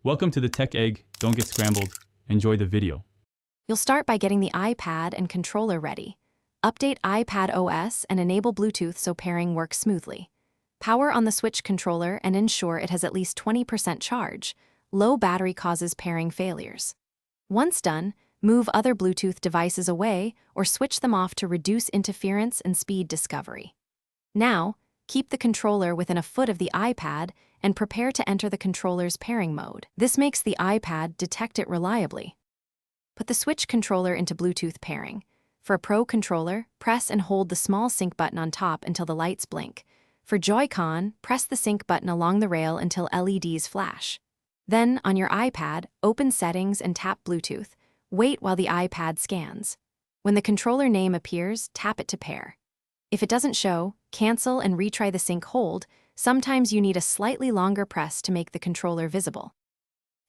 Welcome to the Tech Egg. Don't get scrambled. Enjoy the video. You'll start by getting the iPad and controller ready. Update iPad OS and enable Bluetooth so pairing works smoothly. Power on the Switch controller and ensure it has at least 20% charge. Low battery causes pairing failures. Once done, move other Bluetooth devices away or switch them off to reduce interference and speed discovery. Now, keep the controller within a foot of the iPad and prepare to enter the controller's pairing mode. This makes the iPad detect it reliably. Put the Switch controller into Bluetooth pairing. For a Pro controller, press and hold the small sync button on top until the lights blink. For Joy-Con, press the sync button along the rail until LEDs flash. Then, on your iPad, open Settings and tap Bluetooth. Wait while the iPad scans. When the controller name appears, tap it to pair. If it doesn't show, cancel and retry the sync hold. Sometimes you need a slightly longer press to make the controller visible.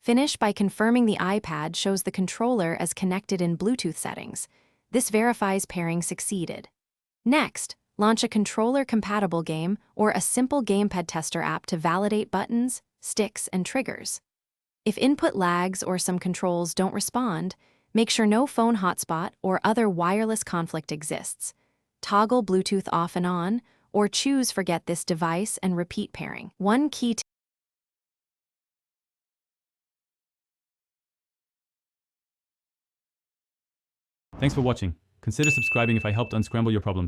Finish by confirming the iPad shows the controller as connected in Bluetooth settings. This verifies pairing succeeded. Next, launch a controller-compatible game or a simple gamepad tester app to validate buttons, sticks, and triggers. If input lags or some controls don't respond, make sure no phone hotspot or other wireless conflict exists. Toggle Bluetooth off and on, or choose Forget this device and repeat pairing. One key Thanks for watching. Consider subscribing if I helped unscramble your problems.